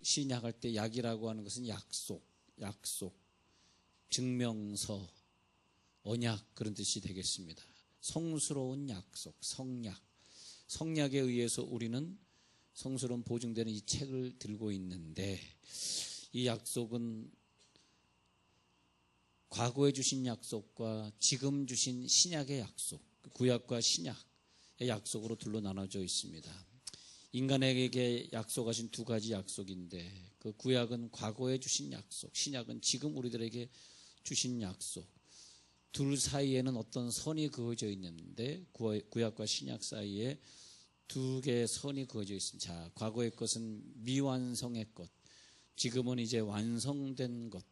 신약할 때 약이라고 하는 것은 약속, 증명서, 언약 그런 뜻이 되겠습니다. 성스러운 약속, 성약에 의해서 우리는 성스러운 보증되는 이 책을 들고 있는데, 이 약속은 과거에 주신 약속과 지금 주신 신약의 약속, 구약과 신약의 약속으로 둘로 나눠져 있습니다. 인간에게 약속하신 두 가지 약속인데, 그 구약은 과거에 주신 약속, 신약은 지금 우리들에게 주신 약속. 둘 사이에는 어떤 선이 그어져 있는데, 구약과 신약 사이에 두 개의 선이 그어져 있습니다. 자, 과거의 것은 미완성의 것, 지금은 이제 완성된 것,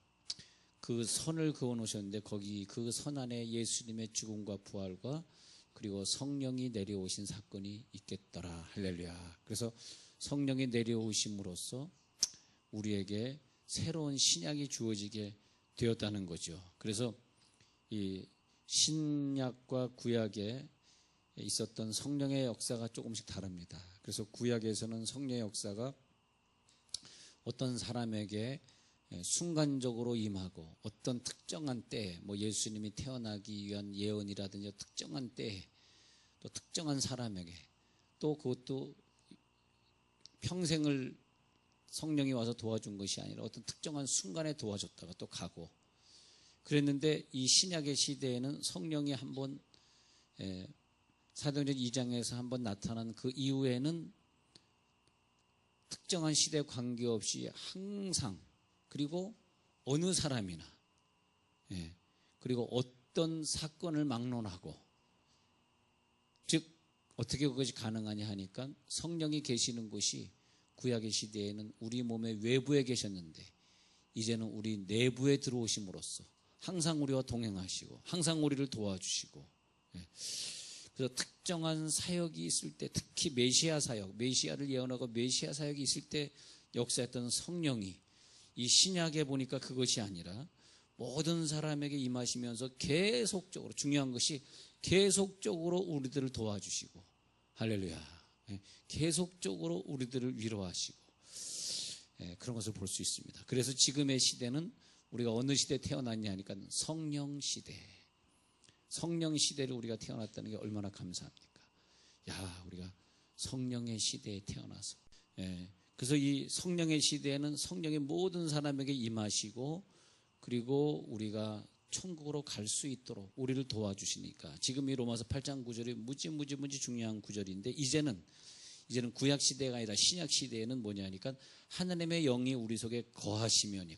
그 선을 그어 놓으셨는데, 거기 그 선 안에 예수님의 죽음과 부활과 그리고 성령이 내려오신 사건이 있겠더라. 할렐루야. 그래서 성령이 내려오심으로써 우리에게 새로운 신약이 주어지게 되었다는 거죠. 그래서 이 신약과 구약에 있었던 성령의 역사가 조금씩 다릅니다. 그래서 구약에서는 성령의 역사가 어떤 사람에게 순간적으로 임하고, 어떤 특정한 때에, 예수님이 태어나기 위한 예언이라든지 특정한 때에, 또 특정한 사람에게, 또 그것도 평생을 성령이 와서 도와준 것이 아니라 어떤 특정한 순간에 도와줬다가 또 가고 그랬는데, 이 신약의 시대에는 성령이 한번 사도행전 2장에서 한번 나타난 그 이후에는 특정한 시대에 관계없이 항상, 그리고 어느 사람이나, 그리고 어떤 사건을 막론하고, 즉 어떻게 그것이 가능하냐 하니까, 성령이 계시는 곳이 구약의 시대에는 우리 몸의 외부에 계셨는데, 이제는 우리 내부에 들어오심으로써 항상 우리와 동행하시고 항상 우리를 도와주시고, 그래서 특정한 사역이 있을 때, 특히 메시아 사역, 메시아를 예언하고 메시아 사역이 있을 때 역사했던 성령이 이 신약에 보니까 그것이 아니라 모든 사람에게 임하시면서 계속적으로, 중요한 것이 계속적으로 우리들을 도와주시고, 할렐루야, 계속적으로 우리들을 위로하시고, 그런 것을 볼 수 있습니다. 그래서 지금의 시대는 우리가 어느 시대에 태어났냐 하니까 성령 시대, 성령 시대를 우리가 태어났다는 게 얼마나 감사합니까? 야, 우리가 성령의 시대에 태어나서, 그래서 이 성령의 시대에는 성령이 모든 사람에게 임하시고, 그리고 우리가 천국으로 갈 수 있도록 우리를 도와주시니까, 지금 이 로마서 8장 9절이 무지 중요한 구절인데, 이제는 구약 시대가 아니라 신약 시대에는 뭐냐 하니까, 하나님의 영이 우리 속에 거하시면,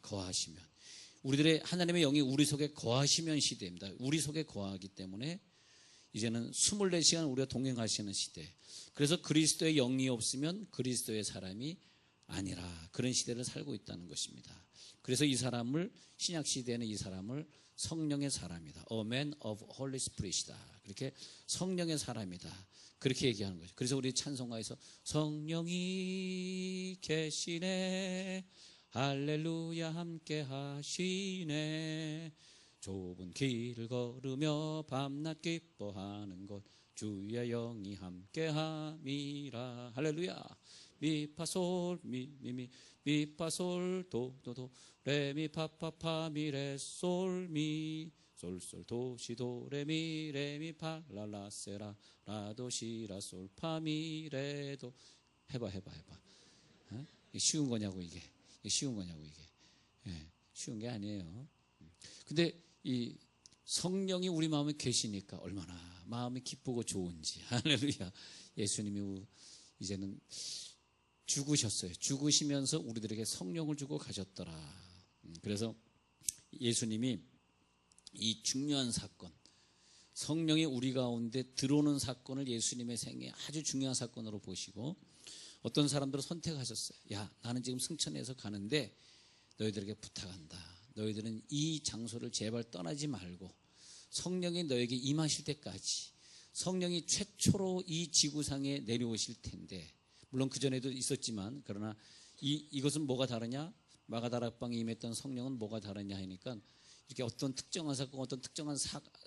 우리들의 하나님의 영이 우리 속에 거하시면 시대입니다. 우리 속에 거하기 때문에 이제는 24시간 우리가 동행하시는 시대. 그래서 그리스도의 영이 없으면 그리스도의 사람이 아니라, 그런 시대를 살고 있다는 것입니다. 그래서 이 사람을, 신약 시대에는 이 사람을 성령의 사람이다, A man of Holy Spirit이다, 그렇게 성령의 사람이다, 그렇게 얘기하는 거죠. 그래서 우리 찬송가에서 성령이 계시네, 할렐루야 함께 하시네, 좁은 길을 걸으며 밤낮 기뻐하는 것 주의 영이 함께 함이라. 할렐루야. 미파솔 미미미 미파솔 도도도 레미파파파 미레솔미 솔솔 도시도 레미 레미파 랄라세라 라도시라 솔파미레도. 해봐. 이게 쉬운 거냐고, 이게 쉬운 거냐고, 이게 쉬운 게 아니에요. 근데 이 성령이 우리 마음에 계시니까 얼마나 마음이 기쁘고 좋은지. 할렐루야. 예수님이 이제는 죽으셨어요. 죽으시면서 우리들에게 성령을 주고 가셨더라. 그래서 예수님이 이 중요한 사건, 성령이 우리 가운데 들어오는 사건을 예수님의 생애 아주 중요한 사건으로 보시고, 어떤 사람들을 선택하셨어요. 야, 나는 지금 승천해서 가는데 너희들에게 부탁한다. 너희들은 이 장소를 제발 떠나지 말고 성령이 너에게 임하실 때까지, 성령이 최초로 이 지구상에 내려오실 텐데, 물론 그전에도 있었지만, 그러나 이것은 뭐가 다르냐? 마가다락방에 임했던 성령은 뭐가 다르냐 하니까, 이렇게 어떤 특정한 사건, 어떤 특정한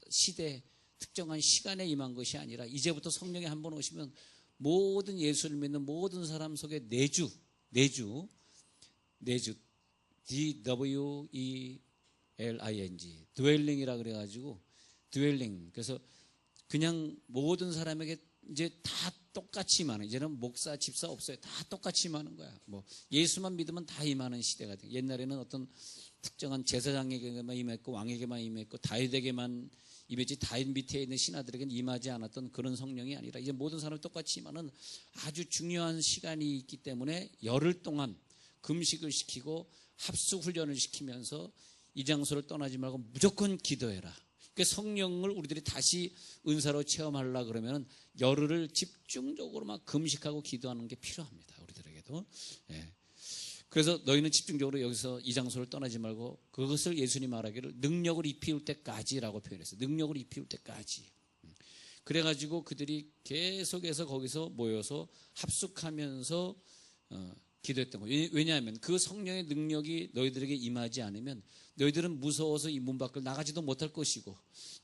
시대, 특정한 시간에 임한 것이 아니라, 이제부터 성령이 한번 오시면 모든 예수를 믿는 모든 사람 속에 내주 내주 DWELING 드웰링이라 그래가지고 드웰링. 그래서 그냥 모든 사람에게 이제 다 똑같이 임하는, 이제는 목사 집사 없어요. 다 똑같이 임하는 거야. 뭐 예수만 믿으면 다 임하는 시대가 돼. 옛날에는 어떤 특정한 제사장에게만 임했고 왕에게만 임했고 다윗에게만 임했지, 다윗 밑에 있는 신하들에게는 임하지 않았던 그런 성령이 아니라 이제 모든 사람이 똑같이 임하는 아주 중요한 시간이 있기 때문에 열흘 동안 금식을 시키고 합숙 훈련을 시키면서 이 장소를 떠나지 말고 무조건 기도해라. 그러니까 성령을 우리들이 다시 은사로 체험하려고 그러면 열흘을 집중적으로 막 금식하고 기도하는 게 필요합니다. 우리들에게도. 예. 그래서 너희는 집중적으로 여기서 이 장소를 떠나지 말고 그것을 예수님 말하기를 능력을 입히울 때까지라고 표현했어요. 능력을 입히울 때까지. 그래가지고 그들이 계속해서 거기서 모여서 합숙하면서 기도했던 거예요. 왜냐하면 그 성령의 능력이 너희들에게 임하지 않으면 너희들은 무서워서 이 문 밖을 나가지도 못할 것이고,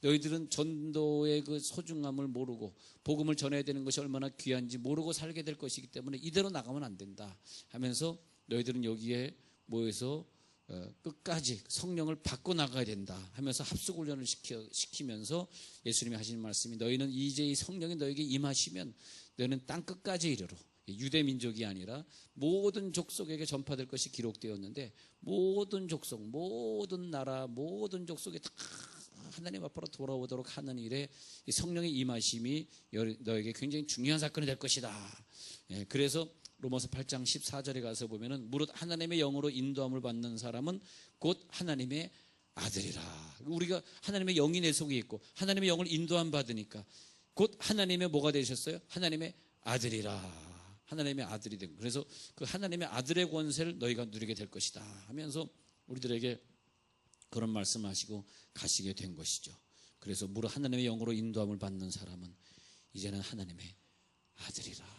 너희들은 전도의 그 소중함을 모르고 복음을 전해야 되는 것이 얼마나 귀한지 모르고 살게 될 것이기 때문에 이대로 나가면 안 된다 하면서 너희들은 여기에 모여서 끝까지 성령을 받고 나가야 된다 하면서 합숙훈련을 시키면서 예수님이 하시는 말씀이, 너희는 이제 이 성령이 너에게 임하시면 너희는 땅 끝까지 이르러, 유대 민족이 아니라 모든 족속에게 전파될 것이 기록되었는데, 모든 족속, 모든 나라, 모든 족속에 다 하나님 앞으로 돌아오도록 하는 일에 이 성령의 임하심이 너에게 굉장히 중요한 사건이 될 것이다. 그래서 로마서 8장 14절에 가서 보면은 무릇 하나님의 영으로 인도함을 받는 사람은 곧 하나님의 아들이라. 우리가 하나님의 영이 내 속에 있고 하나님의 영을 인도함 받으니까 곧 하나님의 뭐가 되셨어요? 하나님의 아들이라. 하나님의 아들이 된. 그래서 그 하나님의 아들의 권세를 너희가 누리게 될 것이다 하면서 우리들에게 그런 말씀하시고 가시게 된 것이죠. 그래서 무릇 하나님의 영으로 인도함을 받는 사람은 이제는 하나님의 아들이라.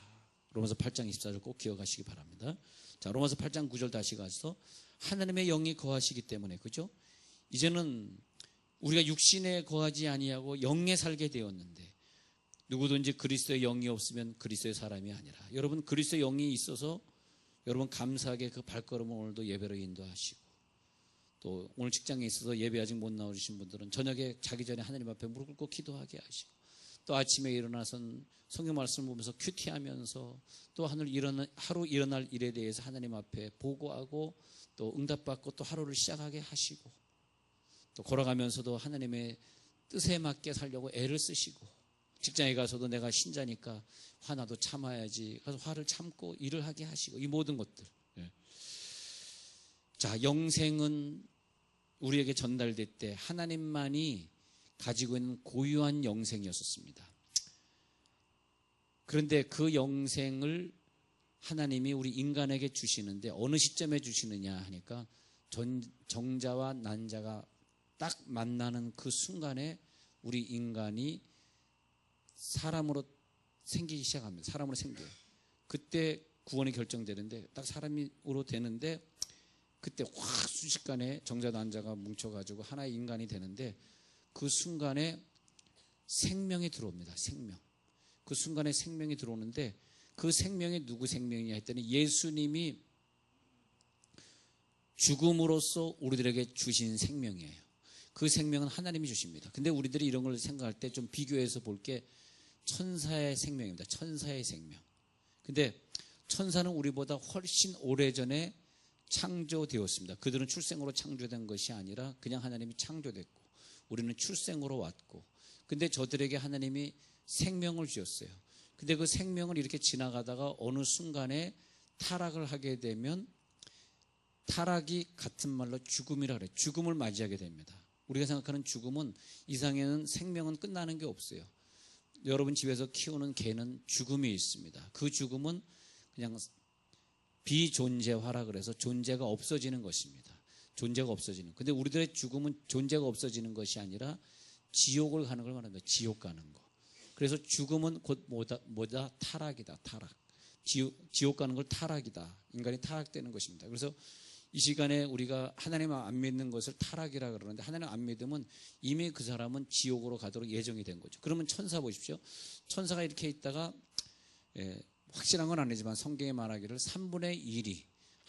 로마서 8장 24절 꼭 기억하시기 바랍니다. 자, 로마서 8장 9절 다시 가서 하나님의 영이 거하시기 때문에, 그죠? 이제는 우리가 육신에 거하지 아니하고 영에 살게 되었는데, 누구든지 그리스도의 영이 없으면 그리스도의 사람이 아니라. 여러분, 그리스도의 영이 있어서 여러분 감사하게 그 발걸음을 오늘도 예배로 인도하시고, 또 오늘 직장에 있어서 예배 아직 못 나오신 분들은 저녁에 자기 전에 하나님 앞에 무릎 꿇고 기도하게 하시고, 또 아침에 일어나선 성경 말씀을 보면서 큐티하면서 또 하루 일어날 일에 대해서 하나님 앞에 보고하고 또 응답받고 또 하루를 시작하게 하시고, 또 걸어가면서도 하나님의 뜻에 맞게 살려고 애를 쓰시고, 직장에 가서도 내가 신자니까 화나도 참아야지 가서 화를 참고 일을 하게 하시고, 이 모든 것들. 자, 영생은 우리에게 전달될 때 하나님만이 가지고 있는 고유한 영생이었습니다. 그런데 그 영생을 하나님이 우리 인간에게 주시는데 어느 시점에 주시느냐 하니까 정자와 난자가 딱 만나는 그 순간에 우리 인간이 사람으로 생기기 시작합니다. 사람으로 생겨요. 그때 구원이 결정되는데, 딱 사람으로 되는데 그때 확 순식간에 정자 난자가 뭉쳐가지고 하나의 인간이 되는데, 그 순간에 생명이 들어옵니다. 생명. 그 순간에 생명이 들어오는데, 그 생명이 누구 생명이냐 했더니 예수님이 죽음으로써 우리들에게 주신 생명이에요. 그 생명은 하나님이 주십니다. 근데 우리들이 이런 걸 생각할 때 좀 비교해서 볼 게 천사의 생명입니다. 천사의 생명. 근데 천사는 우리보다 훨씬 오래전에 창조되었습니다. 그들은 출생으로 창조된 것이 아니라 그냥 하나님이 창조됐고, 우리는 출생으로 왔고, 근데 저들에게 하나님이 생명을 주셨어요. 근데 그 생명을 이렇게 지나가다가 어느 순간에 타락을 하게 되면, 타락이 같은 말로 죽음이라 그래요. 죽음을 맞이하게 됩니다. 우리가 생각하는 죽음은, 이상에는 생명은 끝나는 게 없어요. 여러분 집에서 키우는 개는 죽음이 있습니다. 그 죽음은 그냥 비존재화라 그래서 존재가 없어지는 것입니다. 존재가 없어지는. 근데 우리들의 죽음은 존재가 없어지는 것이 아니라 지옥을 가는 걸 말합니다. 지옥 가는 거. 그래서 죽음은 곧 뭐다? 타락이다. 타락. 지옥 가는 걸 타락이다. 인간이 타락되는 것입니다. 그래서 이 시간에 우리가 하나님 안 믿는 것을 타락이라 그러는데, 하나님 안 믿으면 이미 그 사람은 지옥으로 가도록 예정이 된 거죠. 그러면 천사 보십시오. 천사가 이렇게 있다가 확실한 건 아니지만 성경에 말하기를 3분의 1이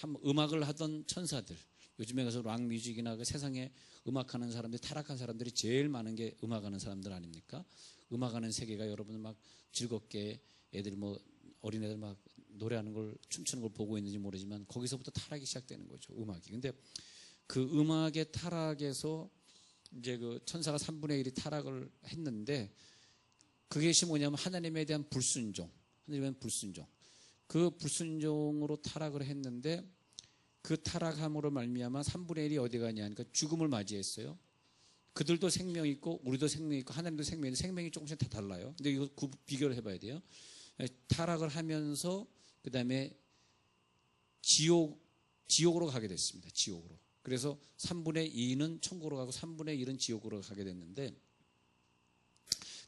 음악을 하던 천사들, 요즘에 가서 락 뮤직이나 그 세상에 음악하는 사람들이, 타락한 사람들이 제일 많은 게 음악하는 사람들 아닙니까? 음악하는 세계가 여러분 막 즐겁게 애들 뭐 어린애들 막 노래하는 걸, 춤추는 걸 보고 있는지 모르지만 거기서부터 타락이 시작되는 거죠, 음악이. 근데 그 음악의 타락에서 이제 그 천사가 3분의 1이 타락을 했는데, 그것이 뭐냐면 하나님에 대한 불순종, 하나님에 대한 불순종. 그 불순종으로 타락을 했는데, 그 타락함으로 말미암아 3분의 1이 어디 가냐 하니까 죽음을 맞이했어요. 그들도 생명이 있고 우리도 생명이 있고 하나님도 생명이 있는데 생명이 조금씩 다 달라요. 근데 이거 비교를 해봐야 돼요. 타락을 하면서 그 다음에 지옥으로 가게 됐습니다. 지옥으로. 그래서 3분의 2는 천국으로 가고 3분의 1은 지옥으로 가게 됐는데,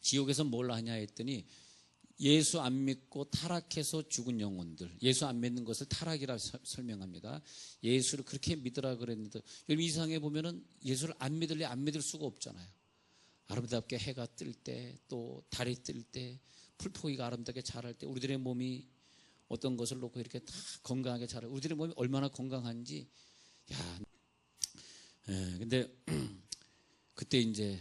지옥에서 뭘 하냐 했더니 예수 안 믿고 타락해서 죽은 영혼들, 예수 안 믿는 것을 타락이라 설명합니다. 예수를 그렇게 믿으라 그랬는데, 여러분 이 세상에 보면은 예수를 안 믿을 수가 없잖아요. 아름답게 해가 뜰 때, 또 달이 뜰 때, 풀포기가 아름답게 자랄 때, 우리들의 몸이 어떤 것을 놓고 이렇게 다 건강하게 자라요. 우리들의 몸이 얼마나 건강한지, 근데 그때 이제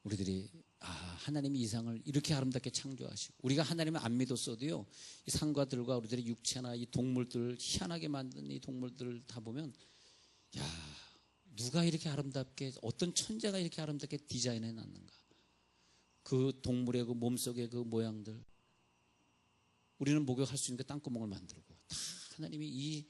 우리들이 하나님이 이 세상을 이렇게 아름답게 창조하시고, 우리가 하나님을 안 믿었어도요, 이 산과 들과 우리들의 육체나 이 동물들, 희한하게 만든 이 동물들을 다 보면, 누가 이렇게 아름답게, 어떤 천재가 이렇게 아름답게 디자인해 놨는가. 그 동물의 그 몸속의 그 모양들, 우리는 목욕할 수 있는 땅구멍을 만들고, 다 하나님이 이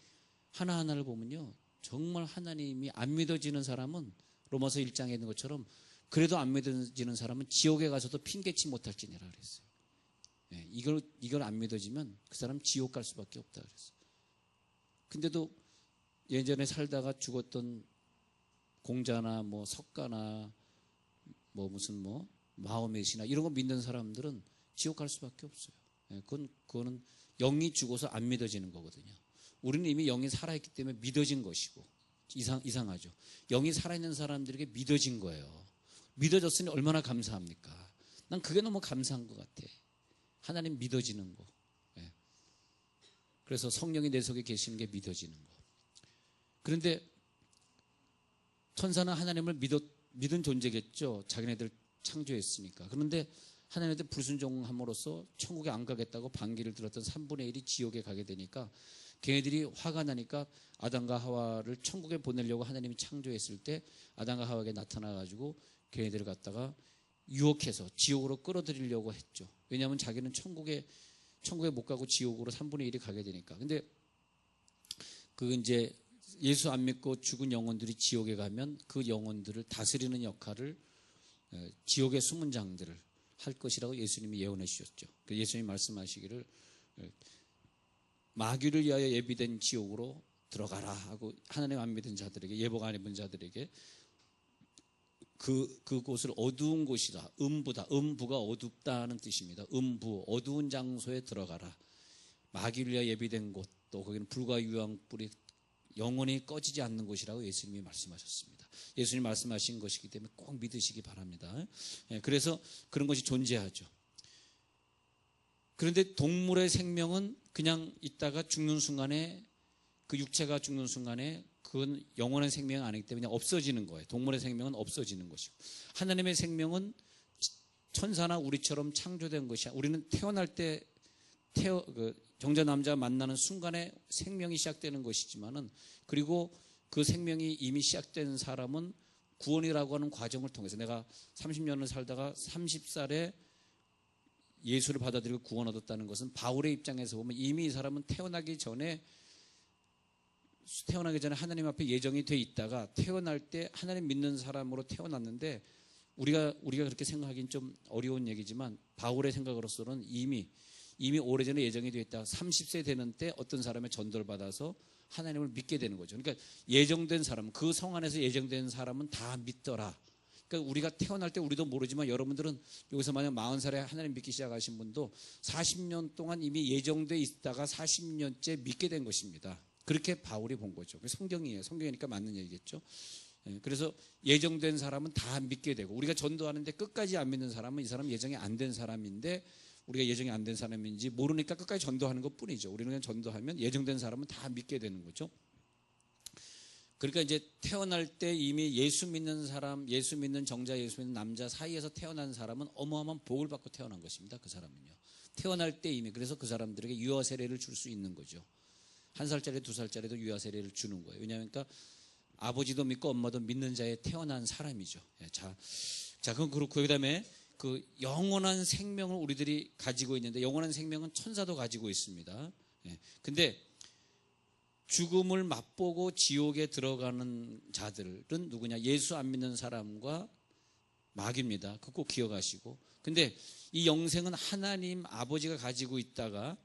하나하나를 보면요, 정말 하나님이 안 믿어지는 사람은 로마서 1장에 있는 것처럼, 그래도 안 믿어지는 사람은 지옥에 가서도 핑계치 못할지니라 그랬어요. 이걸 안 믿어지면 그 사람 지옥 갈 수밖에 없다 그랬어요. 근데도 예전에 살다가 죽었던 공자나 뭐 석가나 뭐 무슨 뭐 마호멧이나 이런 거 믿는 사람들은 지옥 갈 수밖에 없어요. 그거는 영이 죽어서 안 믿어지는 거거든요. 우리는 이미 영이 살아있기 때문에 믿어진 것이고, 이상하죠. 영이 살아있는 사람들에게 믿어진 거예요. 믿어졌으니 얼마나 감사합니까? 난 그게 너무 감사한 것 같아. 하나님 믿어지는 거. 그래서 성령이 내 속에 계시는 게 믿어지는 거. 그런데 천사는 하나님을 믿은 존재겠죠. 자기네들 창조했으니까. 그런데 하나님한테 불순종함으로써 천국에 안 가겠다고 반기를 들었던 3분의 1이 지옥에 가게 되니까, 걔네들이 화가 나니까 아담과 하와를 천국에 보내려고 하나님이 창조했을 때 아담과 하와에게 나타나가지고 걔네들을 갖다가 유혹해서 지옥으로 끌어들이려고 했죠. 왜냐하면 자기는 천국에 못 가고 지옥으로 3분의 1이 가게 되니까. 근데 그 이제 예수 안 믿고 죽은 영혼들이 지옥에 가면 그 영혼들을 다스리는 역할을, 지옥의 숨은 장들을 할 것이라고 예수님이 예언해 주셨죠. 예수님이 말씀하시기를 마귀를 위하여 예비된 지옥으로 들어가라 하고, 하나님 안 믿은 자들에게, 예복 안 입은 자들에게 그곳을 어두운 곳이다, 음부다, 음부가 어둡다는 뜻입니다. 음부, 어두운 장소에 들어가라. 마귀를 위하여 예비된 곳, 또 거기는 불과 유황불이 영원히 꺼지지 않는 곳이라고 예수님이 말씀하셨습니다. 예수님이 말씀하신 것이기 때문에 꼭 믿으시기 바랍니다. 그래서 그런 것이 존재하죠. 그런데 동물의 생명은 그냥 있다가 죽는 순간에, 그 육체가 죽는 순간에 그건 영원한 생명이 아니기 때문에 그냥 없어지는 거예요. 동물의 생명은 없어지는 것이고, 하나님의 생명은 천사나 우리처럼 창조된 것이야. 우리는 태어날 때 정자 남자 만나는 순간에 생명이 시작되는 것이지만은, 그리고 그 생명이 이미 시작된 사람은 구원이라고 하는 과정을 통해서, 내가 30년을 살다가 30살에 예수를 받아들이고 구원 얻었다는 것은, 바울의 입장에서 보면 이미 이 사람은 태어나기 전에 하나님 앞에 예정이 돼 있다가 태어날 때 하나님 믿는 사람으로 태어났는데, 우리가 그렇게 생각하기는 좀 어려운 얘기지만 바울의 생각으로서는 이미 오래전에 예정이 되어 있다. 30세 되는 때 어떤 사람의 전도를 받아서 하나님을 믿게 되는 거죠. 그러니까 예정된 사람, 그 성 안에서 예정된 사람은 다 믿더라. 그러니까 우리가 태어날 때 우리도 모르지만, 여러분들은 여기서 만약 40살에 하나님 믿기 시작하신 분도 40년 동안 이미 예정돼 있다가 40년째 믿게 된 것입니다. 그렇게 바울이 본 거죠. 성경이에요. 성경이니까 맞는 얘기겠죠. 그래서 예정된 사람은 다 믿게 되고, 우리가 전도하는데 끝까지 안 믿는 사람은 이 사람 예정이 안 된 사람인데, 우리가 예정이 안 된 사람인지 모르니까 끝까지 전도하는 것 뿐이죠. 우리는 그냥 전도하면 예정된 사람은 다 믿게 되는 거죠. 그러니까 이제 태어날 때 이미 예수 믿는 사람, 예수 믿는 정자, 예수 믿는 남자 사이에서 태어난 사람은 어마어마한 복을 받고 태어난 것입니다. 그 사람은요. 태어날 때 이미, 그래서 그 사람들에게 유아 세례를 줄 수 있는 거죠. 1살짜리, 2살짜리도 유아 세례를 주는 거예요. 왜냐하면 그러니까 아버지도 믿고 엄마도 믿는 자에 태어난 사람이죠. 자, 그건 그렇고, 그 다음에 그 영원한 생명을 우리들이 가지고 있는데, 영원한 생명은 천사도 가지고 있습니다. 근데 죽음을 맛보고 지옥에 들어가는 자들은 누구냐? 예수 안 믿는 사람과 마귀입니다. 그거 꼭 기억하시고. 근데 이 영생은 하나님 아버지가 가지고 있다가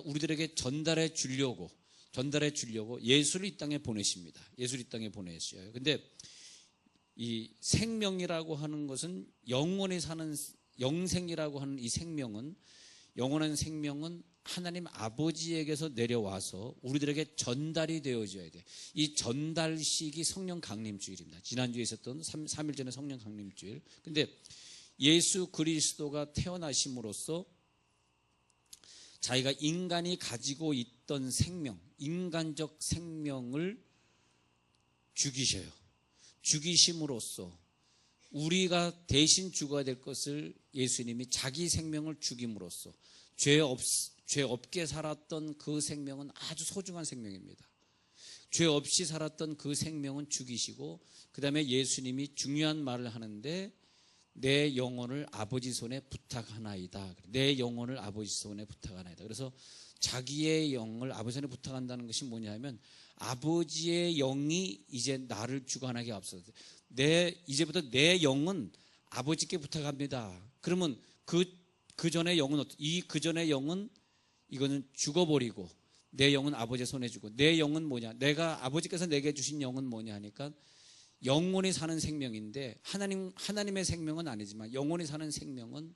우리들에게 전달해 주려고 예수를 이 땅에 보내십니다. 예수를 이 땅에 보내셔요. 근데 이 생명이라고 하는 것은 영원히 사는 영생이라고 하는 이 생명은, 영원한 생명은 하나님 아버지에게서 내려와서 우리들에게 전달이 되어져야 돼. 이 전달식이 성령 강림주일입니다. 지난주에 있었던 3일 전에 성령 강림주일. 근데 예수 그리스도가 태어나심으로써 자기가 인간이 가지고 있던 생명, 인간적 생명을 죽이셔요. 죽이심으로써 우리가 대신 죽어야 될 것을 예수님이 자기 생명을 죽임으로써 죄 없게 살았던 그 생명은 아주 소중한 생명입니다. 죄 없이 살았던 그 생명은 죽이시고, 그 다음에 예수님이 중요한 말을 하는데, 내 영혼을 아버지 손에 부탁하나이다. 내 영혼을 아버지 손에 부탁하나이다. 그래서 자기의 영을 아버지 손에 부탁한다는 것이 뭐냐면, 아버지의 영이 이제 나를 주관하게 앞서서 이제부터 내 영은 아버지께 부탁합니다. 그러면 그 전의 영은 그 전의 영은 이거는 죽어버리고 내 영은 아버지의 손에 주고, 내 영은 뭐냐? 내가 아버지께서 내게 주신 영은 뭐냐 하니까 영원히 사는 생명인데, 하나님의 생명은 아니지만 영원히 사는 생명은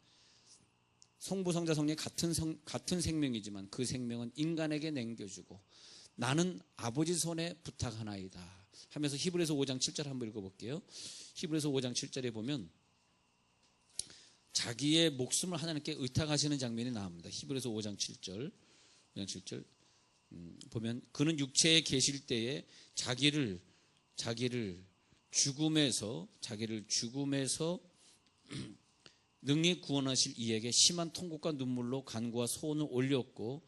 성부 성자 성령 같은 생명이지만 그 생명은 인간에게 남겨주고, 나는 아버지 손에 부탁하나이다 하면서 히브리서 5장 7절 한번 읽어볼게요. 히브리서 5장 7절에 보면 자기의 목숨을 하나님께 의탁하시는 장면이 나옵니다. 히브리서 5장 7절 보면, 그는 육체에 계실 때에 자기를 죽음에서 능히 구원하실 이에게 심한 통곡과 눈물로 간구와 소원을 올렸고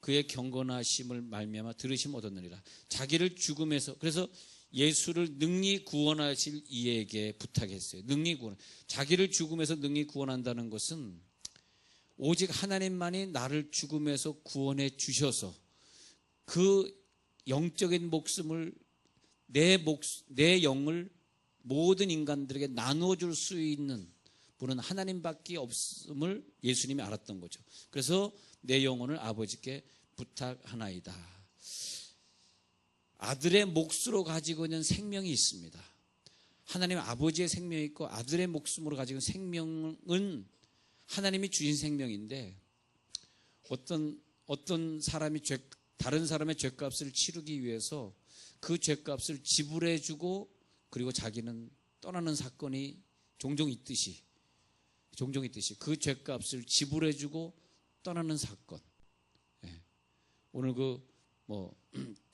그의 경건하심을 말미암아 들으심 얻었느니라. 자기를 죽음에서, 그래서 예수를 능히 구원하실 이에게 부탁했어요. 능히 구원. 자기를 죽음에서 능히 구원한다는 것은 오직 하나님만이 나를 죽음에서 구원해 주셔서 그 영적인 목숨을, 내 영을 모든 인간들에게 나누어 줄 수 있는 분은 하나님밖에 없음을 예수님이 알았던 거죠. 그래서 내 영혼을 아버지께 부탁하나이다. 아들의 몫으로 가지고 있는 생명이 있습니다. 하나님 아버지의 생명이 있고 아들의 목숨으로 가지고 있는 생명은 하나님이 주신 생명인데, 어떤 사람이 다른 사람의 죄값을 치르기 위해서 그 죄값을 지불해주고 그리고 자기는 떠나는 사건이 종종 있듯이 그 죄값을 지불해주고 떠나는 사건. 오늘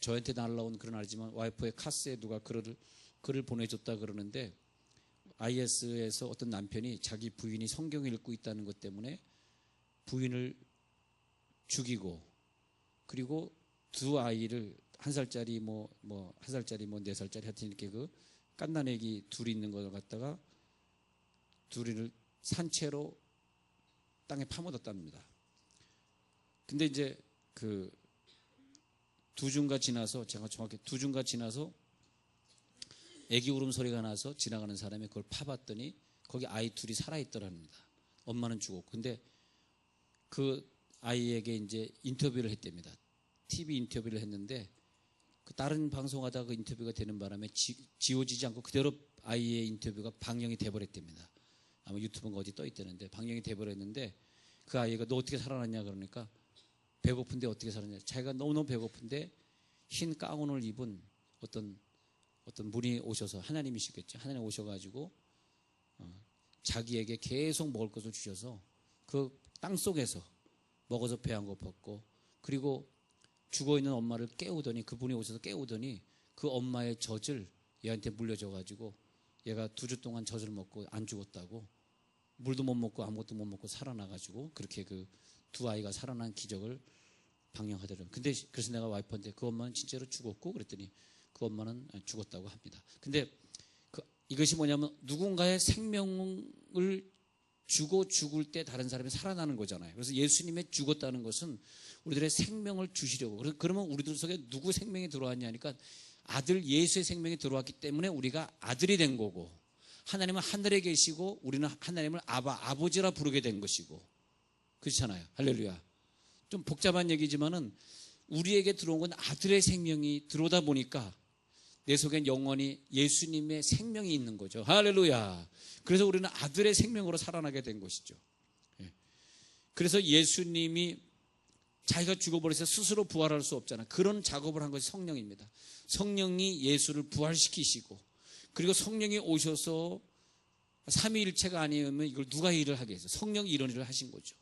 저한테 날라온 글은 아니지만 와이프의 카스에 누가 글을 보내줬다 그러는데, IS에서 어떤 남편이 자기 부인이 성경을 읽고 있다는 것 때문에 부인을 죽이고, 그리고 두 아이를 1살짜리 4살짜리 하여튼 이렇게 그 갓난애기 둘이 있는 걸 갖다가 둘이를 산채로 땅에 파묻었답니다. 근데 이제 그 2주가 지나서, 제가 정확히 2주가 지나서 애기 울음소리가 나서 지나가는 사람이 그걸 파봤더니 거기 아이 둘이 살아있더랍니다. 엄마는 죽었고. 근데 그 아이에게 이제 인터뷰를 했답니다. TV 인터뷰를 했는데, 그 다른 방송하다가 그 인터뷰가 되는 바람에 지워지지 않고 그대로 아이의 인터뷰가 방영이 돼버렸답니다. 아마 유튜브가 어디 떠 있다는데 방영이 돼버렸는데, 그 아이가 너 어떻게 살아났냐 그러니까 배고픈데 어떻게 살았냐. 자기가 너무너무 배고픈데 흰 가운을 입은 어떤 분이 오셔서, 하나님이시겠죠. 하나님 오셔가지고 자기에게 계속 먹을 것을 주셔서 그 땅속에서 먹어서 배 안 고팠고, 그리고 죽어있는 엄마를 깨우더니, 그분이 오셔서 깨우더니 그 엄마의 젖을 얘한테 물려줘가지고 얘가 2주 동안 젖을 먹고 안 죽었다고, 물도 못 먹고 아무것도 못 먹고 살아나가지고 그렇게 그 2아이가 살아난 기적을 방영하더라고요. 근데 그래서 내가 와이프한테 그 엄마는 진짜로 죽었고 그랬더니 그 엄마는 죽었다고 합니다. 근데 이것이 뭐냐면 누군가의 생명을 주고 죽을 때 다른 사람이 살아나는 거잖아요. 그래서 예수님의 죽었다는 것은 우리들의 생명을 주시려고. 그러면 우리들 속에 누구 생명이 들어왔냐니까 아들 예수의 생명이 들어왔기 때문에 우리가 아들이 된 거고, 하나님은 하늘에 계시고 우리는 하나님을 아버지라 부르게 된 것이고, 그렇잖아요. 할렐루야. 좀 복잡한 얘기지만은 우리에게 들어온 건 아들의 생명이 들어오다 보니까 내 속엔 영원히 예수님의 생명이 있는 거죠. 할렐루야. 그래서 우리는 아들의 생명으로 살아나게 된 것이죠. 그래서 예수님이 자기가 죽어버려서 스스로 부활할 수 없잖아요. 그런 작업을 한 것이 성령입니다. 성령이 예수를 부활시키시고, 그리고 성령이 오셔서 삼위일체가 아니면 이걸 누가 일을 하게 해서 성령이 이런 일을 하신 거죠.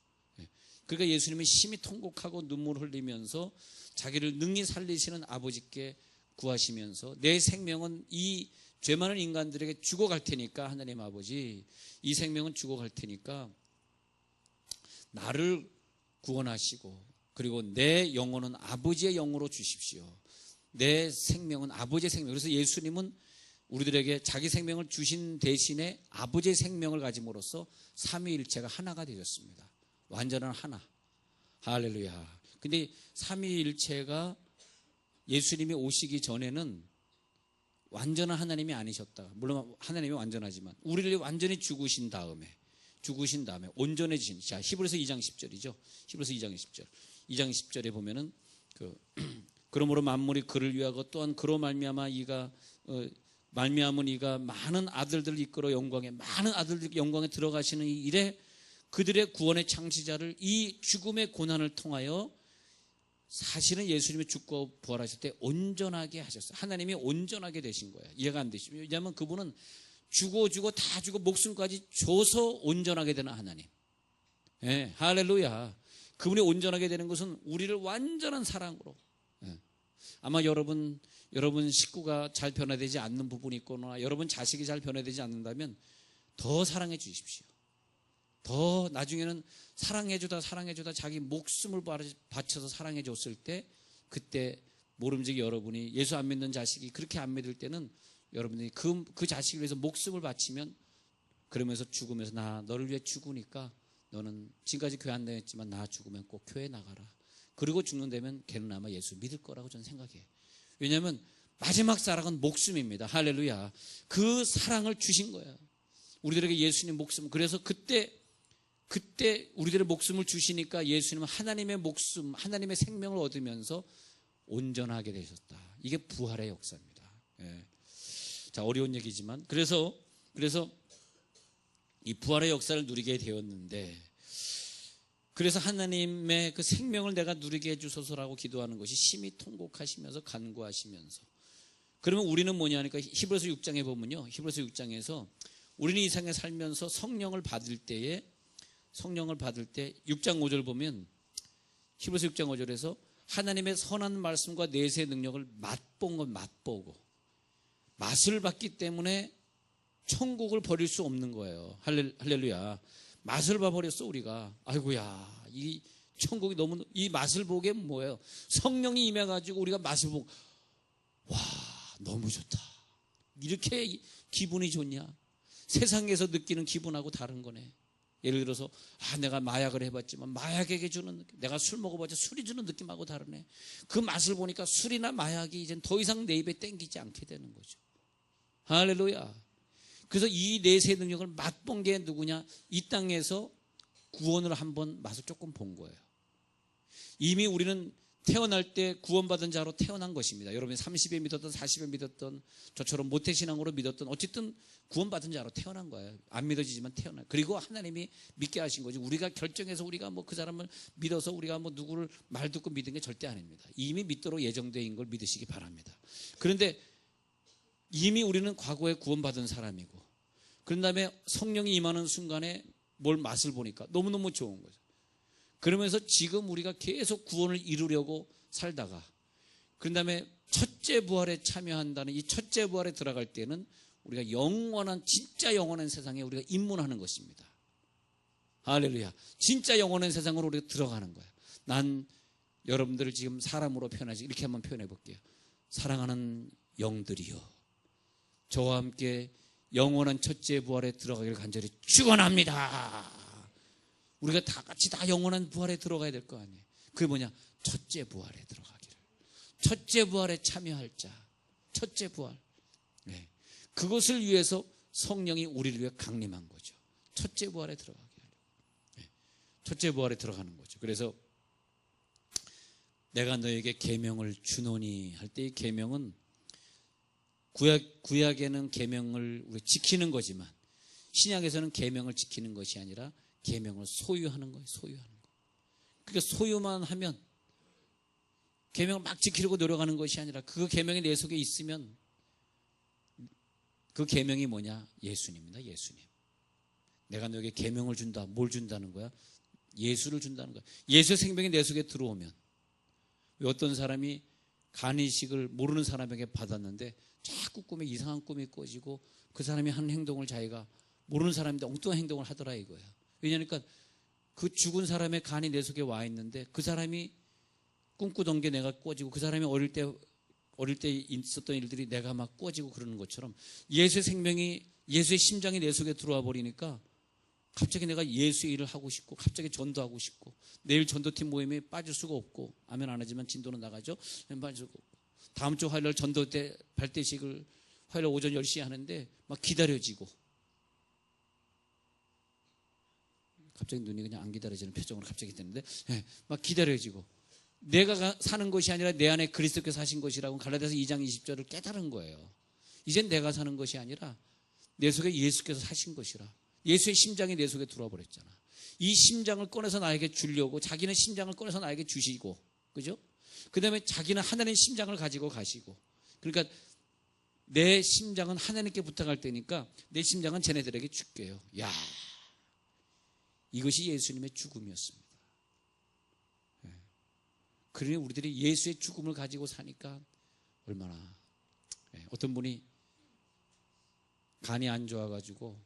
그러니까 예수님은 심히 통곡하고 눈물 흘리면서 자기를 능히 살리시는 아버지께 구하시면서, 내 생명은 이 죄 많은 인간들에게 죽어갈 테니까, 하나님 아버지 이 생명은 죽어갈 테니까 나를 구원하시고, 그리고 내 영혼은 아버지의 영으로 주십시오. 내 생명은 아버지의 생명. 그래서 예수님은 우리들에게 자기 생명을 주신 대신에 아버지의 생명을 가짐으로써 삼위일체가 하나가 되셨습니다. 완전한 하나. 할렐루야. 근데 삼위일체가 예수님이 오시기 전에는 완전한 하나님이 아니셨다. 물론 하나님이 완전하지만 우리를 완전히 죽으신 다음에 온전해지신. 자, 히브리서 2장 10절이죠. 히브리서 2장 10절. 2장 10절에 보면은 그러므로 만물이 그를 위하고 또한 그로 말미암아 이가 말미암은 이가 많은 아들들을 이끌어 많은 아들들 영광에 들어가시는 이 일에 그들의 구원의 창시자를 이 죽음의 고난을 통하여, 사실은 예수님이 죽고 부활하실 때 온전하게 하셨어요. 하나님이 온전하게 되신 거예요. 이해가 안 되시죠? 왜냐하면 그분은 주고 다 주고 목숨까지 줘서 온전하게 되는 하나님. 예, 할렐루야. 그분이 온전하게 되는 것은 우리를 완전한 사랑으로. 예. 아마 여러분 식구가 잘 변화되지 않는 부분이 있거나 여러분 자식이 잘 변화되지 않는다면 더 사랑해 주십시오. 더 나중에는 사랑해주다 자기 목숨을 바쳐서 사랑해줬을 때, 그때 모름지기 여러분이 예수 안 믿는 자식이 그렇게 안 믿을 때는 여러분들이 그 자식을 위해서 목숨을 바치면, 그러면서 죽으면서 나 너를 위해 죽으니까 너는 지금까지 교회 안 다녔지만 나 죽으면 꼭 교회 나가라. 그리고 죽는다면 걔는 아마 예수 믿을 거라고 저는 생각해요. 왜냐하면 마지막 사랑은 목숨입니다. 할렐루야. 그 사랑을 주신 거예요. 우리들에게 예수님 목숨. 그래서 그때 우리들의 목숨을 주시니까 예수님은 하나님의 목숨, 하나님의 생명을 얻으면서 온전하게 되셨다. 이게 부활의 역사입니다. 예. 자, 어려운 얘기지만 그래서 이 부활의 역사를 누리게 되었는데, 그래서 하나님의 그 생명을 내가 누리게 해주소서라고 기도하는 것이 심히 통곡하시면서 간구하시면서, 그러면 우리는 뭐냐니까 히브리서 6장에 보면요, 히브리서 6장에서 우리는 이 세상에 살면서 성령을 받을 때 6장 5절 보면, 히브리서 6장 5절에서 하나님의 선한 말씀과 내세의 능력을 맛보고 맛을 봤기 때문에 천국을 버릴 수 없는 거예요. 할렐루야. 맛을 봐버렸어 우리가. 아이고야, 이 천국이 너무, 이 맛을 보게 뭐예요? 성령이 임해가지고 우리가 맛을 보고, 와, 너무 좋다. 이렇게 기분이 좋냐? 세상에서 느끼는 기분하고 다른 거네. 예를 들어서 내가 마약을 해봤지만 마약에게 주는 느낌, 내가 술 먹어봤자 술이 주는 느낌하고 다르네. 그 맛을 보니까 술이나 마약이 이젠 더 이상 내 입에 땡기지 않게 되는 거죠. 할렐루야. 그래서 이 내세 능력을 맛본 게 누구냐? 이 땅에서 구원을 한번 맛을 조금 본 거예요. 이미 우리는 태어날 때 구원받은 자로 태어난 것입니다. 여러분이 30에 믿었던 40에 믿었던 저처럼 모태신앙으로 믿었던 어쨌든 구원받은 자로 태어난 거예요. 안 믿어지지만 태어나. 그리고 하나님이 믿게 하신 거지. 우리가 결정해서 우리가 뭐 그 사람을 믿어서 우리가 뭐 누구를 말 듣고 믿은 게 절대 아닙니다. 이미 믿도록 예정된 걸 믿으시기 바랍니다. 그런데 이미 우리는 과거에 구원받은 사람이고, 그런 다음에 성령이 임하는 순간에 뭘 맛을 보니까 너무너무 좋은 거죠. 그러면서 지금 우리가 계속 구원을 이루려고 살다가 그런 다음에 첫째 부활에 참여한다는 이 첫째 부활에 들어갈 때는 우리가 영원한 진짜 영원한 세상에 우리가 입문하는 것입니다. 할렐루야. 진짜 영원한 세상으로 우리가 들어가는 거예요. 난 여러분들을 지금 사람으로 표현하지 이렇게 한번 표현해 볼게요. 사랑하는 영들이여, 저와 함께 영원한 첫째 부활에 들어가기를 간절히 축원합니다. 우리가 다 같이 다 영원한 부활에 들어가야 될 거 아니에요. 그게 뭐냐? 첫째 부활에 들어가기를. 첫째 부활에 참여할 자. 첫째 부활. 네. 그것을 위해서 성령이 우리를 위해 강림한 거죠. 첫째 부활에 들어가게 하려고. 네. 첫째 부활에 들어가는 거죠. 그래서 내가 너에게 계명을 주노니 할 때 이 계명은 구약에는 계명을 우리 지키는 거지만 신약에서는 계명을 지키는 것이 아니라 계명을 소유하는 거예요. 소유하는 거. 그러니까 소유만 하면 계명을 막 지키려고 노력하는 것이 아니라 그 계명이 내 속에 있으면 그 계명이 뭐냐? 예수님입니다. 예수님. 내가 너에게 계명을 준다. 뭘 준다는 거야? 예수를 준다는 거야. 예수의 생명이 내 속에 들어오면 어떤 사람이 간이식을 모르는 사람에게 받았는데 자꾸 꿈에 이상한 꿈이 꿔지고 그 사람이 하는 행동을 자기가 모르는 사람인데 엉뚱한 행동을 하더라 이거야. 왜냐하니까 그 죽은 사람의 간이 내 속에 와 있는데 그 사람이 꿈꾸던 게 내가 꿔지고 그 사람이 어릴 때 있었던 일들이 내가 막 꿔지고 그러는 것처럼 예수의 생명이 예수의 심장이 내 속에 들어와 버리니까 갑자기 내가 예수의 일을 하고 싶고 갑자기 전도하고 싶고 내일 전도팀 모임에 빠질 수가 없고 아멘 안 하지만 진도는 나가죠. 빠질 수가 없고 다음 주 화요일 전도 때 발대식을 화요일 오전 10시에 하는데 막 기다려지고 갑자기 눈이 그냥 안 기다려지는 표정으로 갑자기 되는데 막 기다려지고 내가 사는 것이 아니라 내 안에 그리스도께서 사신 것이라고 갈라디아서 2장 20절을 깨달은 거예요. 이젠 내가 사는 것이 아니라 내 속에 예수께서 사신 것이라. 예수의 심장이 내 속에 들어와 버렸잖아. 이 심장을 꺼내서 나에게 주려고 자기는 심장을 꺼내서 나에게 주시고 그죠? 그 다음에 자기는 하나님의 심장을 가지고 가시고 그러니까 내 심장은 하나님께 부탁할 때니까 내 심장은 쟤네들에게 줄게요. 야, 이것이 예수님의 죽음이었습니다. 그러니 우리들이 예수의 죽음을 가지고 사니까 얼마나 어떤 분이 간이 안 좋아가지고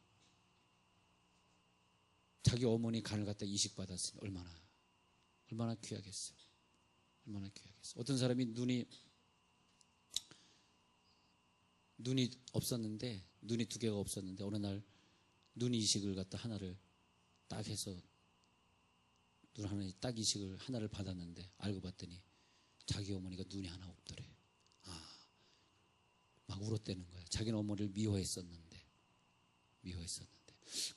자기 어머니 간을 갖다 이식받았으니 얼마나 귀하겠어요. 얼마나 귀하겠어요. 어떤 사람이 눈이 없었는데 눈이 두 개가 없었는데 어느 날 눈 이식을 갖다 하나를 딱 해서 눈 하나 딱 이식을 하나를 받았는데 알고 봤더니 자기 어머니가 눈이 하나 없더래. 막 울었다는 거야. 자기는 어머니를 미워했었는데.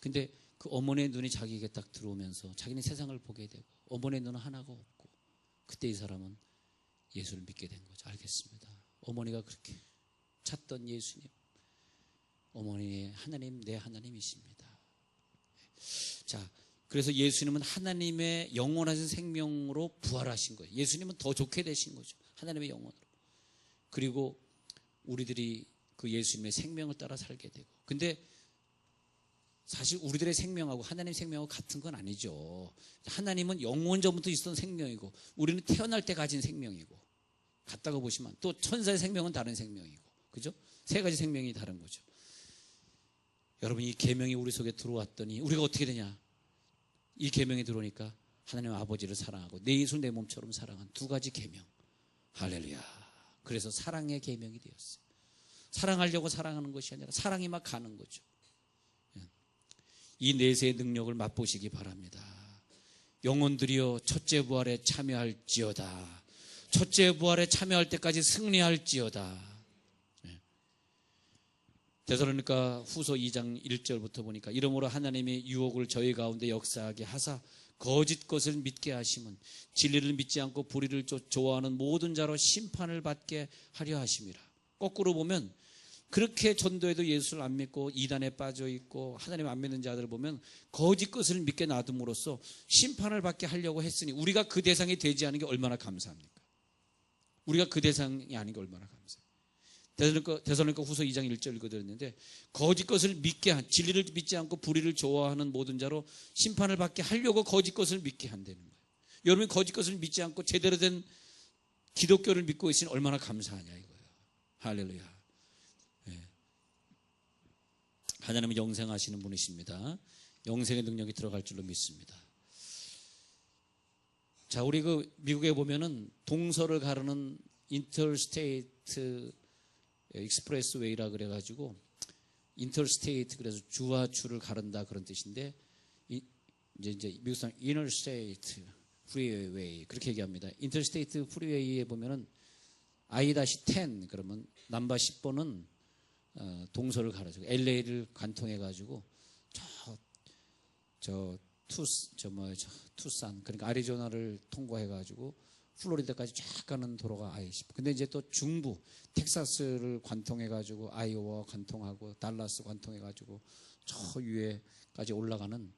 근데 그 어머니의 눈이 자기에게 딱 들어오면서 자기는 세상을 보게 되고 어머니의 눈은 하나가 없고 그때 이 사람은 예수를 믿게 된 거죠. 알겠습니다. 어머니가 그렇게 찾던 예수님, 어머니의 하나님, 내 하나님이십니다. 자, 그래서 예수님은 하나님의 영원하신 생명으로 부활하신 거예요. 예수님은 더 좋게 되신 거죠. 하나님의 영원으로. 그리고 우리들이 그 예수님의 생명을 따라 살게 되고. 근데 사실 우리들의 생명하고 하나님의 생명하고 같은 건 아니죠. 하나님은 영원 전부터 있었던 생명이고 우리는 태어날 때 가진 생명이고 같다고 보시면 또 천사의 생명은 다른 생명이고 그죠? 세 가지 생명이 다른 거죠. 여러분 이 계명이 우리 속에 들어왔더니 우리가 어떻게 되냐? 이 계명이 들어오니까 하나님 아버지를 사랑하고 내 이웃을 내 몸처럼 사랑한 두 가지 계명. 할렐루야. 그래서 사랑의 계명이 되었어요. 사랑하려고 사랑하는 것이 아니라 사랑이 막 가는 거죠. 이 내세의 능력을 맛보시기 바랍니다. 영혼들이여 첫째 부활에 참여할지어다. 첫째 부활에 참여할 때까지 승리할지어다. 데살로니가 후서 2장 1절부터 보니까 이러므로 하나님의 유혹을 저희 가운데 역사하게 하사 거짓 것을 믿게 하심은 진리를 믿지 않고 불의를 좋아하는 모든 자로 심판을 받게 하려 하심이라. 거꾸로 보면 그렇게 전도해도 예수를 안 믿고 이단에 빠져 있고 하나님 안 믿는 자들을 보면 거짓 것을 믿게 놔둠으로써 심판을 받게 하려고 했으니 우리가 그 대상이 되지 않은 게 얼마나 감사합니까? 우리가 그 대상이 아닌 게 얼마나 감사해요. 데살로니가 후서 2장 1절 읽어드렸는데 거짓 것을 믿게 한 진리를 믿지 않고 불의를 좋아하는 모든 자로 심판을 받게 하려고 거짓 것을 믿게 한다는 거예요. 여러분이 거짓 것을 믿지 않고 제대로 된 기독교를 믿고 있으니 얼마나 감사하냐 이거예요. 할렐루야. 예. 하나님은 영생하시는 분이십니다. 영생의 능력이 들어갈 줄로 믿습니다. 자, 우리 미국에 보면은 동서를 가르는 인터스테이트 익스프레스웨이라 그래가지고 인터스테이트 그래서 주와 주를 가른다 그런 뜻인데 이제 미국 사람 인터스테이트 프리웨이 그렇게 얘기합니다. 인터스테이트 프리웨이에 보면은 I-10 그러면 넘버 10번은 동서를 가르죠. LA를 관통해 가지고 투싼 그러니까 아리조나를 통과해 가지고 플로리다까지 쫙 가는 도로가 I-10. 근데 이제 또 중부 텍사스를 관통해 가지고 아이오와 관통하고 달라스 관통해 가지고 저 위에까지 올라가는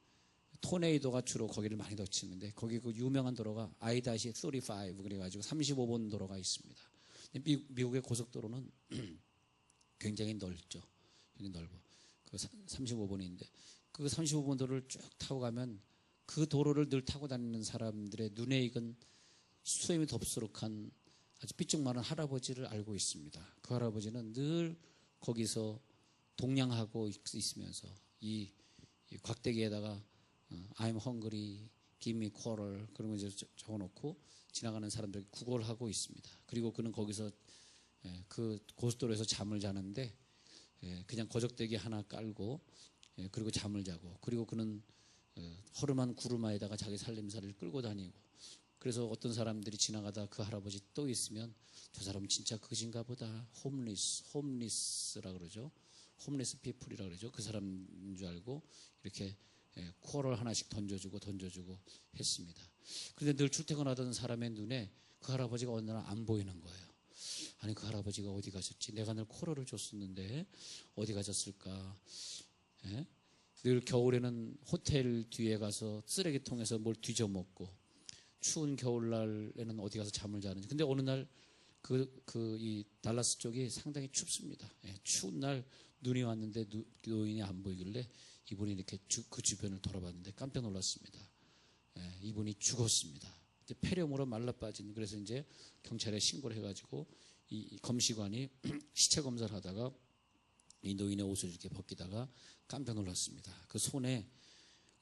토네이도가 주로 거기를 많이 덮치는데 거기 그 유명한 도로가 I-35 그래가지고 35번 도로가 있습니다. 미국의 고속도로는 굉장히 넓죠. 굉장히 넓어. 그 35번인데 그 35번 도로를 쭉 타고 가면 그 도로를 늘 타고 다니는 사람들의 눈에 익은 수염이 덥수룩한 아주 삐쩍 마른 할아버지를 알고 있습니다. 그 할아버지는 늘 거기서 동냥하고 있으면서 이 곽대기에다가 I'm hungry, give me quarter 그런 거 이제 적어놓고 지나가는 사람들에게 구걸을 하고 있습니다. 그리고 그는 거기서 그 고속도로에서 잠을 자는데 그냥 거적대기 하나 깔고 그리고 잠을 자고 그리고 그는 허름한 구루마에다가 자기 살림살이를 끌고 다니고 그래서 어떤 사람들이 지나가다 그 할아버지 또 있으면 저 사람은 진짜 그것인가 보다 홈리스라 그러죠. 홈리스 피플이라 그러죠. 그 사람인 줄 알고 이렇게 쿼럴 하나씩 던져주고 했습니다. 그런데 늘 출퇴근하던 사람의 눈에 그 할아버지가 어느 날 안 보이는 거예요. 아니 그 할아버지가 어디 가셨지? 내가 늘 쿼럴을 줬었는데 어디 가셨을까? 예? 늘 겨울에는 호텔 뒤에 가서 쓰레기통에서 뭘 뒤져먹고 추운 겨울날에는 어디 가서 잠을 자는지. 근데 어느 날 이 달라스 쪽이 상당히 춥습니다. 추운 날 눈이 왔는데 노인이 안 보이길래 이분이 이렇게 그 주변을 돌아봤는데 깜짝 놀랐습니다. 이분이 죽었습니다. 폐렴으로 말라빠진. 그래서 이제 경찰에 신고를 해가지고 이 검시관이 시체 검사를 하다가 이 노인의 옷을 이렇게 벗기다가 깜짝 놀랐습니다. 그 손에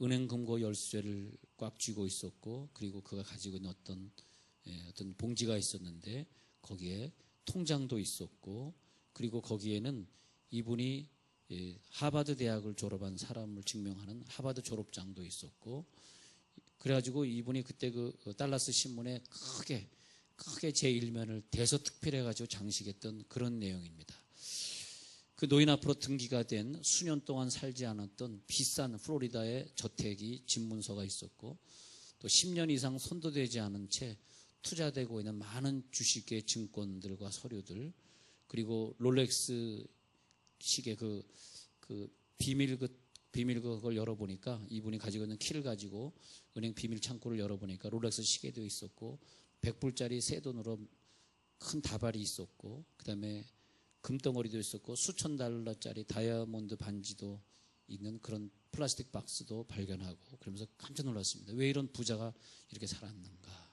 은행 금고 열쇠를 꽉 쥐고 있었고 그리고 그가 가지고 있는 어떤 봉지가 있었는데 거기에 통장도 있었고 그리고 거기에는 이분이 하버드 대학을 졸업한 사람을 증명하는 하버드 졸업장도 있었고 그래가지고 이분이 그때 그 달라스 신문에 크게 제1면을 대서특필해가지고 장식했던 그런 내용입니다. 그 노인 앞으로 등기가 된 수년 동안 살지 않았던 비싼 플로리다의 저택이 집문서가 있었고 또 10년 이상 손도되지 않은 채 투자되고 있는 많은 주식의 증권들과 서류들 그리고 롤렉스 시계 그 비밀 그걸 열어보니까 이분이 가지고 있는 키를 가지고 은행 비밀 창고를 열어보니까 롤렉스 시계도 있었고 100불짜리 새 돈으로 큰 다발이 있었고 그 다음에 금덩어리도 있었고 수천 달러짜리 다이아몬드 반지도 있는 그런 플라스틱 박스도 발견하고 그러면서 깜짝 놀랐습니다. 왜 이런 부자가 이렇게 살았는가.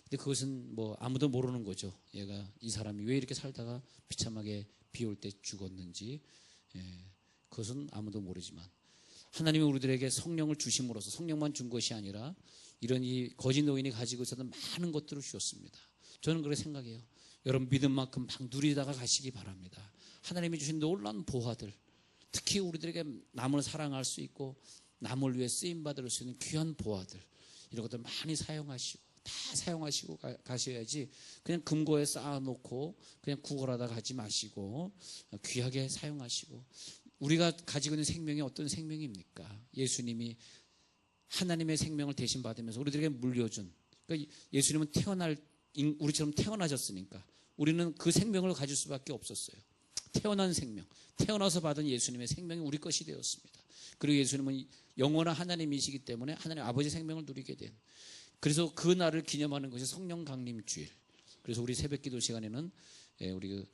근데 그것은 뭐 아무도 모르는 거죠. 이 사람이 왜 이렇게 살다가 비참하게 비 올 때 죽었는지 그것은 아무도 모르지만 하나님이 우리들에게 성령을 주심으로써 성령만 준 것이 아니라 이런 이 거짓 노인이 가지고 있었던 많은 것들을 주셨습니다. 저는 그렇게 생각해요. 여러분 믿음 만큼 막 누리다가 가시기 바랍니다. 하나님이 주신 놀라운 보화들 특히 우리들에게 남을 사랑할 수 있고 남을 위해 쓰임받을 수 있는 귀한 보화들 이런 것들 많이 사용하시고 다 사용하시고 가셔야지 그냥 금고에 쌓아놓고 그냥 구걸하다 가지 마시고 귀하게 사용하시고 우리가 가지고 있는 생명이 어떤 생명입니까? 예수님이 하나님의 생명을 대신 받으면서 우리들에게 물려준 그러니까 예수님은 우리처럼 태어나셨으니까 우리는 그 생명을 가질 수밖에 없었어요. 태어난 생명, 태어나서 받은 예수님의 생명이 우리 것이 되었습니다. 그리고 예수님은 영원한 하나님이시기 때문에 하나님 아버지 생명을 누리게 된 그래서 그 날을 기념하는 것이 성령 강림 주일. 그래서 우리 새벽 기도 시간에는 우리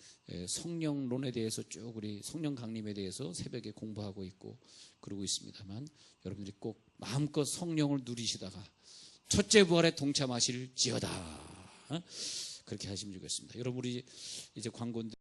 성령론에 대해서 쭉 우리 성령 강림에 대해서 새벽에 공부하고 있고 그러고 있습니다만 여러분들이 꼭 마음껏 성령을 누리시다가 첫째 부활에 동참하실지어다. 그렇게 하시면 좋겠습니다. 여러분, 우리 이제 광고인데